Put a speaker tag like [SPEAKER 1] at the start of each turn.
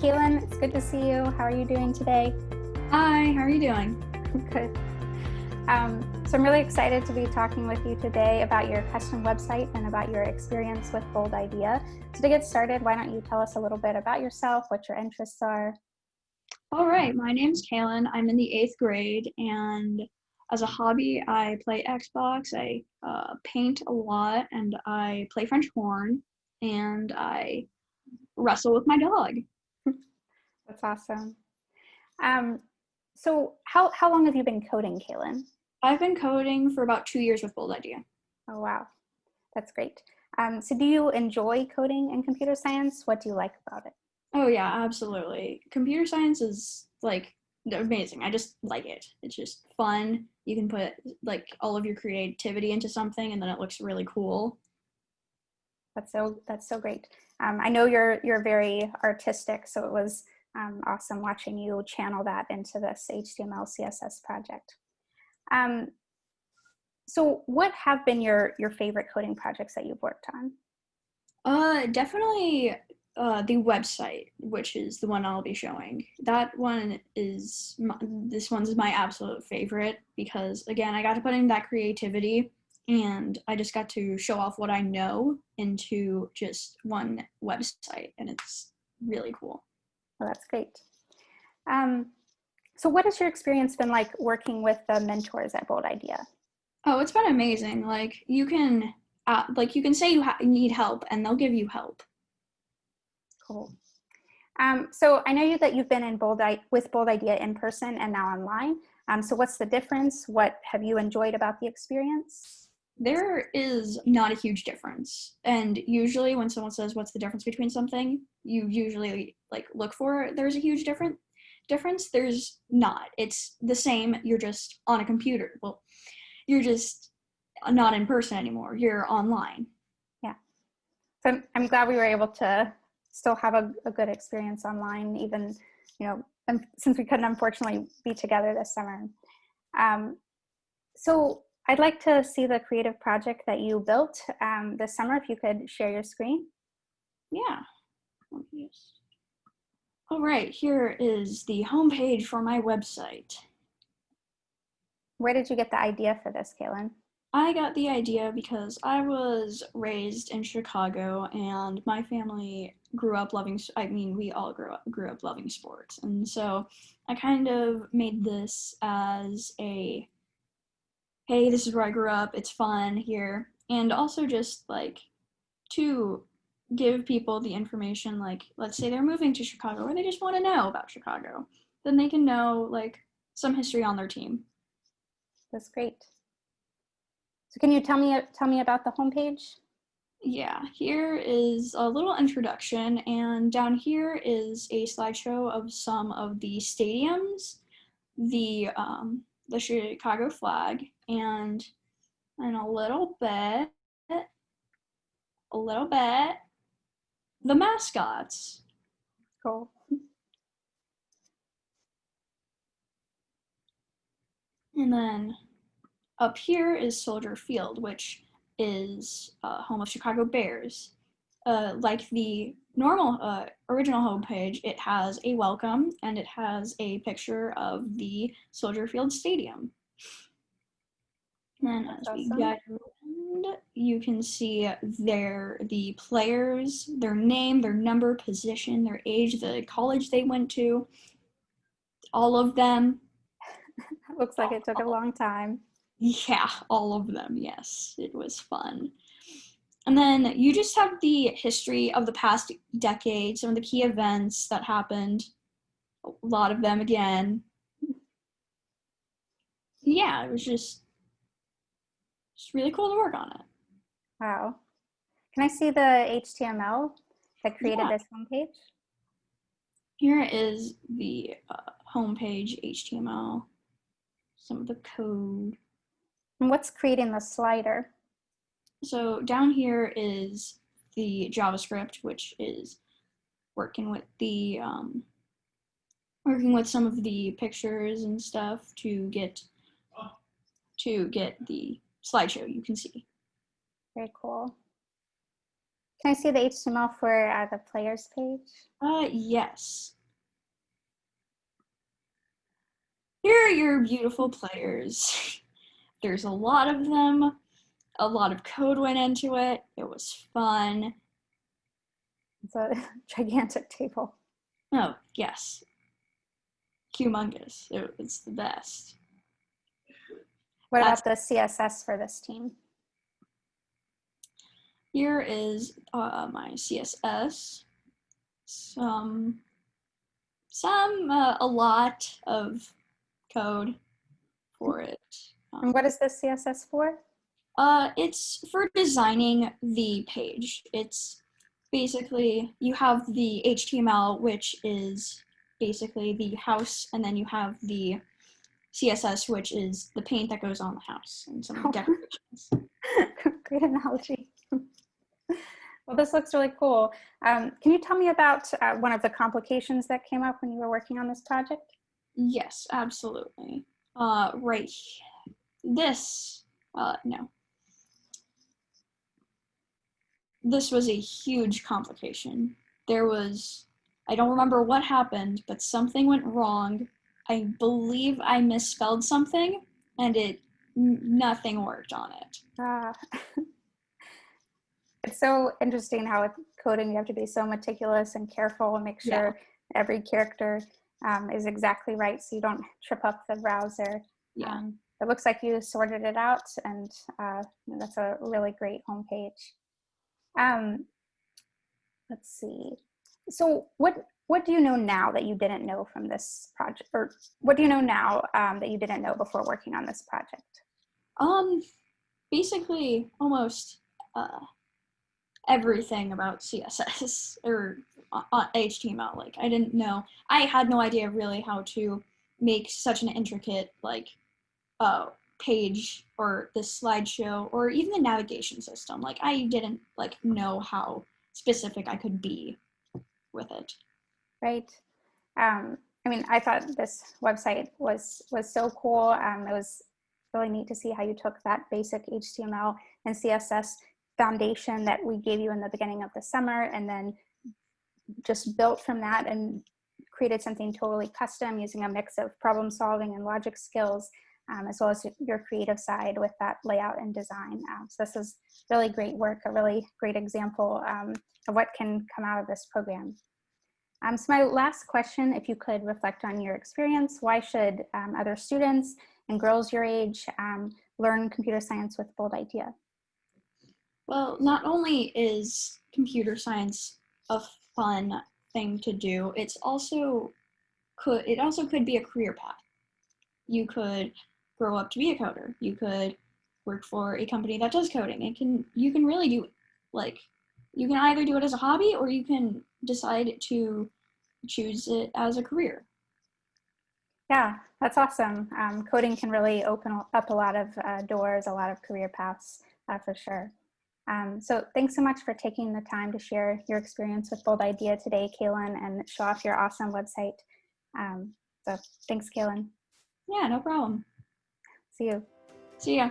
[SPEAKER 1] Kalyn, it's good to see you. How are you doing today?
[SPEAKER 2] Hi, how are you doing?
[SPEAKER 1] Good. So I'm really excited to be talking with you today about your custom website and about your experience with Bold Idea. So to get started, why don't you tell us a little bit about yourself, what your interests are?
[SPEAKER 2] All right, my name's Kalyn. I'm in the 8th grade, and as a hobby, I play Xbox, I paint a lot, and I play French horn, and I wrestle with my dog.
[SPEAKER 1] That's awesome. So how long have you been coding, Kalyn?
[SPEAKER 2] I've been coding for about 2 years with Bold Idea.
[SPEAKER 1] Oh, wow. That's great. So do you enjoy coding and computer science? What do you like about it?
[SPEAKER 2] Oh yeah, absolutely. Computer science is like amazing. I just like it. It's just fun. You can put like all of your creativity into something and then it looks really cool.
[SPEAKER 1] That's so great. I know you're very artistic, so it was awesome watching you channel that into this HTML CSS project. Um, so what have been your favorite coding projects that you've worked on?
[SPEAKER 2] Definitely the website, which is the one I'll be showing. That one is, this one's my absolute favorite because, again, I got to put in that creativity and I just got to show off what I know into just one website, and it's really cool.
[SPEAKER 1] Well, that's great. So what has your experience been like working with the mentors at Bold Idea?
[SPEAKER 2] Oh, it's been amazing. Like you can say you need help, and they'll give you help.
[SPEAKER 1] Cool. So I know that you've been in with Bold Idea in person and now online. So what's the difference? What have you enjoyed about the experience?
[SPEAKER 2] There is not a huge difference. And usually when someone says what's the difference between something, you usually like look for there's a huge difference. There's not. It's the same. You're just on a computer. Well, you're just not in person anymore. You're online.
[SPEAKER 1] Yeah. So I'm glad we were able to still have a good experience online, even, since we couldn't unfortunately be together this summer. So I'd like to see the creative project that you built this summer, if you could share your screen.
[SPEAKER 2] Yeah. All right, here is the homepage for my website.
[SPEAKER 1] Where did you get the idea for this, Kalyn?
[SPEAKER 2] I got the idea because I was raised in Chicago and my family grew up loving, we all grew up loving sports. And so I kind of made this as a, hey, this is where I grew up, it's fun here. And also just like to give people the information, like, let's say they're moving to Chicago or they just want to know about Chicago, then they can know like some history on their team.
[SPEAKER 1] That's great. So can you tell me about the homepage?
[SPEAKER 2] Yeah, here is a little introduction, and down here is a slideshow of some of the stadiums, the Chicago flag, and in a little bit, the mascots.
[SPEAKER 1] Cool.
[SPEAKER 2] And then up here is Soldier Field, which is home of Chicago Bears. Like the normal original homepage, it has a welcome and it has a picture of the Soldier Field Stadium. And
[SPEAKER 1] That's
[SPEAKER 2] as we
[SPEAKER 1] awesome.
[SPEAKER 2] guide around, you can see the players, their name, their number, position, their age, the college they went to, all of them.
[SPEAKER 1] Looks like it took a long time.
[SPEAKER 2] Yeah, all of them, yes. It was fun. And then you just have the history of the past decade, some of the key events that happened, a lot of them again. Yeah, it was just really cool to work on it.
[SPEAKER 1] Wow. Can I see the HTML that created
[SPEAKER 2] Yeah,
[SPEAKER 1] this homepage?
[SPEAKER 2] here is the homepage HTML, some of the code.
[SPEAKER 1] And what's creating the slider?
[SPEAKER 2] So down here is the JavaScript, which is working with the working with some of the pictures and stuff to get the slideshow you can see.
[SPEAKER 1] Very cool. Can I see the HTML for the players page?
[SPEAKER 2] Yes. Here are your beautiful players. There's a lot of them. A lot of code went into it. It was fun.
[SPEAKER 1] It's a gigantic table.
[SPEAKER 2] Oh, yes. Humongous. It's the best.
[SPEAKER 1] What
[SPEAKER 2] That's,
[SPEAKER 1] about the CSS for this team?
[SPEAKER 2] here is my CSS. A lot of code for it.
[SPEAKER 1] And what is this CSS for?
[SPEAKER 2] It's for designing the page. It's basically, you have the HTML, which is basically the house, and then you have the CSS, which is the paint that goes on the house and some decorations.
[SPEAKER 1] Great analogy. Well, this looks really cool. Can you tell me about one of the complications that came up when you were working on this project?
[SPEAKER 2] Yes, absolutely. Right. No. This was a huge complication. I don't remember what happened, but something went wrong. I believe I misspelled something, and nothing worked on it.
[SPEAKER 1] It's so interesting how with coding you have to be so meticulous and careful and make sure every character is exactly right so you don't trip up the browser.
[SPEAKER 2] Yeah.
[SPEAKER 1] It looks like you sorted it out, and that's a really great homepage. Let's see. So what do you know now that you didn't know from this project, or what do you know now that you didn't know before working on this project?
[SPEAKER 2] Basically almost everything about CSS or HTML. Like I didn't know. I had no idea really how to make such an intricate page or the slideshow or even the navigation system. Like I didn't know how specific I could be with it.
[SPEAKER 1] Right. I mean, I thought this website was so cool. It was really neat to see how you took that basic HTML and CSS foundation that we gave you in the beginning of the summer, and then just built from that and created something totally custom using a mix of problem solving and logic skills, as well as your creative side with that layout and design. So this is really great work, a really great example of what can come out of this program. So my last question, if you could reflect on your experience, why should other students and girls your age learn computer science with Bold Idea?
[SPEAKER 2] Well, not only is computer science a fun thing to do, it also could be a career path. You could grow up to be a coder. You could work for a company that does coding. You can really do you can either do it as a hobby or you can decide to choose it as a career.
[SPEAKER 1] Yeah, that's awesome. Coding can really open up a lot of doors, a lot of career paths for sure. So thanks so much for taking the time to share your experience with Bold Idea today, Kalyn, and show off your awesome website. So thanks, Kalyn.
[SPEAKER 2] Yeah, no problem.
[SPEAKER 1] See you.
[SPEAKER 2] See ya.